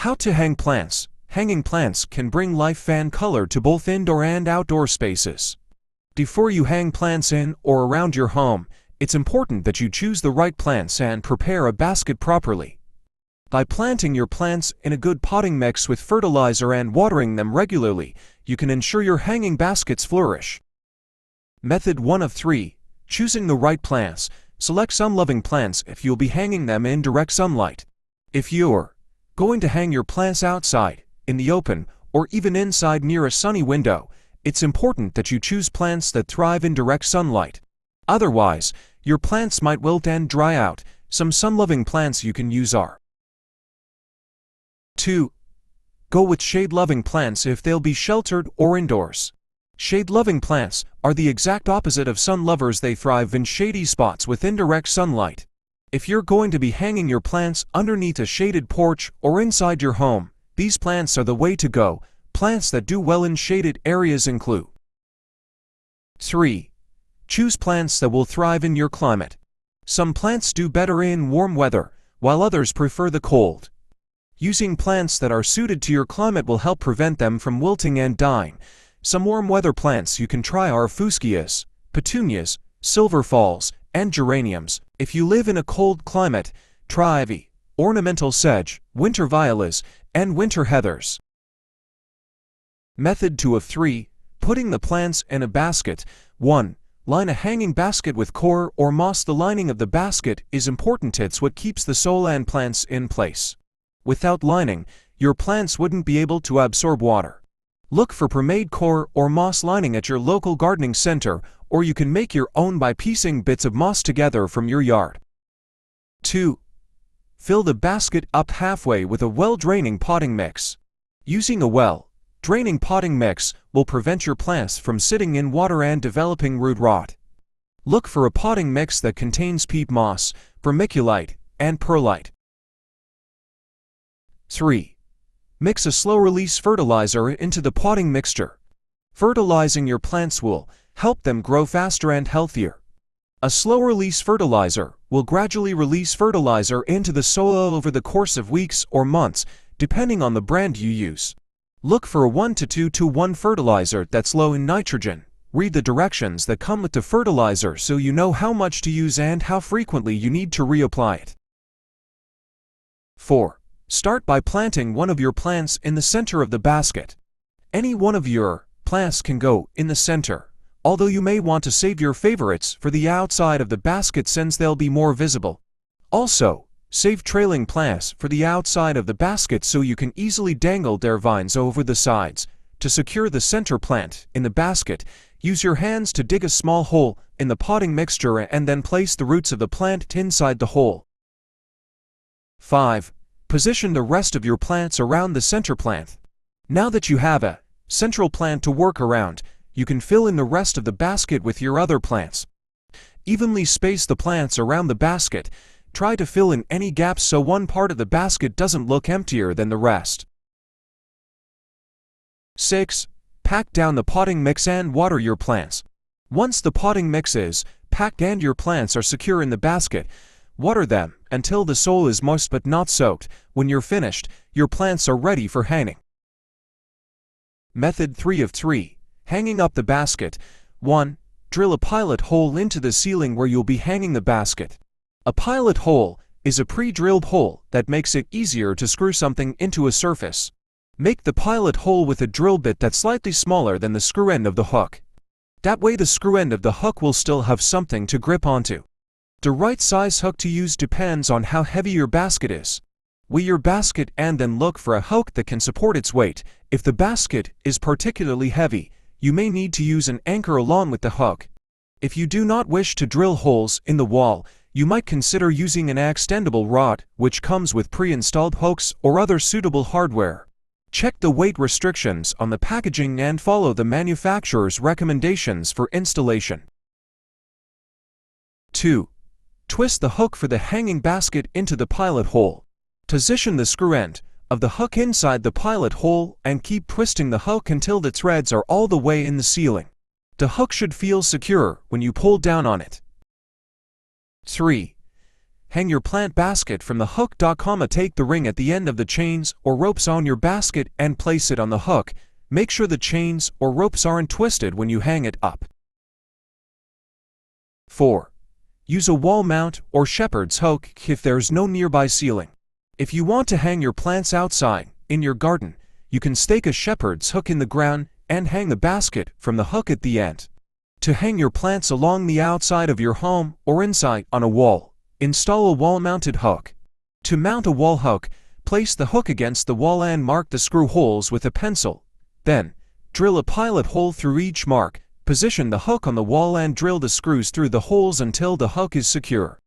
How to hang plants. Hanging plants can bring life and color to both indoor and outdoor spaces. Before you hang plants in or around your home, it's important that you choose the right plants and prepare a basket properly. By planting your plants in a good potting mix with fertilizer and watering them regularly, you can ensure your hanging baskets flourish. Method 1 of 3. Choosing the right plants. Select sun-loving plants if you'll be hanging them in direct sunlight. If you're going to hang your plants outside, in the open, or even inside near a sunny window, it's important that you choose plants that thrive in direct sunlight. Otherwise, your plants might wilt and dry out. Some sun-loving plants you can use are 2. Go with shade-loving plants if they'll be sheltered or indoors. Shade-loving plants are the exact opposite of sun lovers. They thrive in shady spots with indirect sunlight. If you're going to be hanging your plants underneath a shaded porch or inside your home, these plants are the way to go. Plants that do well in shaded areas include 3. Choose plants that will thrive in your climate. Some plants do better in warm weather, while others prefer the cold. Using plants that are suited to your climate will help prevent them from wilting and dying. Some warm weather plants you can try are fuchsias, petunias, silver falls, and geraniums. If you live in a cold climate, try ivy, ornamental sedge, winter violas, and winter heathers. Method 2 of 3. Putting the plants in a basket. 1. Line a hanging basket with coir or moss. The lining of the basket is important. It's what keeps the soil and plants in place. Without lining, your plants wouldn't be able to absorb water. Look for pre-made coir or moss lining at your local gardening center, or you can make your own by piecing bits of moss together from your yard. 2. Fill the basket up halfway with a well-draining potting mix. Using a well-draining potting mix will prevent your plants from sitting in water and developing root rot. Look for a potting mix that contains peat moss, vermiculite, and perlite. 3. Mix a slow-release fertilizer into the potting mixture. Fertilizing your plants will help them grow faster and healthier. A slow-release fertilizer will gradually release fertilizer into the soil over the course of weeks or months, depending on the brand you use. Look for a 1:2:1 fertilizer that's low in nitrogen. Read the directions that come with the fertilizer so you know how much to use and how frequently you need to reapply it. 4. Start by planting one of your plants in the center of the basket. Any one of your plants can go in the center, although you may want to save your favorites for the outside of the basket since they'll be more visible. Also, save trailing plants for the outside of the basket so you can easily dangle their vines over the sides. To secure the center plant in the basket, use your hands to dig a small hole in the potting mixture and then place the roots of the plant inside the hole. 5. Position the rest of your plants around the center plant. Now that you have a central plant to work around, you can fill in the rest of the basket with your other plants. Evenly space the plants around the basket. Try to fill in any gaps so one part of the basket doesn't look emptier than the rest. 6. Pack down the potting mix and water your plants. Once the potting mix is packed and your plants are secure in the basket, water them until the soil is moist but not soaked. When you're finished, your plants are ready for hanging. Method 3 of 3. Hanging up the basket. 1. Drill a pilot hole into the ceiling where you'll be hanging the basket. A pilot hole is a pre-drilled hole that makes it easier to screw something into a surface. Make the pilot hole with a drill bit that's slightly smaller than the screw end of the hook. That way the screw end of the hook will still have something to grip onto. The right size hook to use depends on how heavy your basket is. Weigh your basket and then look for a hook that can support its weight. If the basket is particularly heavy, you may need to use an anchor along with the hook. If you do not wish to drill holes in the wall, you might consider using an extendable rod, which comes with pre-installed hooks or other suitable hardware. Check the weight restrictions on the packaging and follow the manufacturer's recommendations for installation. 2. Twist the hook for the hanging basket into the pilot hole. Position the screw end of the hook inside the pilot hole and keep twisting the hook until the threads are all the way in the ceiling. The hook should feel secure when you pull down on it. 3. Hang your plant basket from the hook. Take the ring at the end of the chains or ropes on your basket and place it on the hook. Make sure the chains or ropes aren't twisted when you hang it up. 4. Use a wall mount or shepherd's hook if there's no nearby ceiling. If you want to hang your plants outside, in your garden, you can stake a shepherd's hook in the ground and hang the basket from the hook at the end. To hang your plants along the outside of your home or inside on a wall, install a wall-mounted hook. To mount a wall hook, place the hook against the wall and mark the screw holes with a pencil. Then, drill a pilot hole through each mark. Position the hook on the wall and drill the screws through the holes until the hook is secure.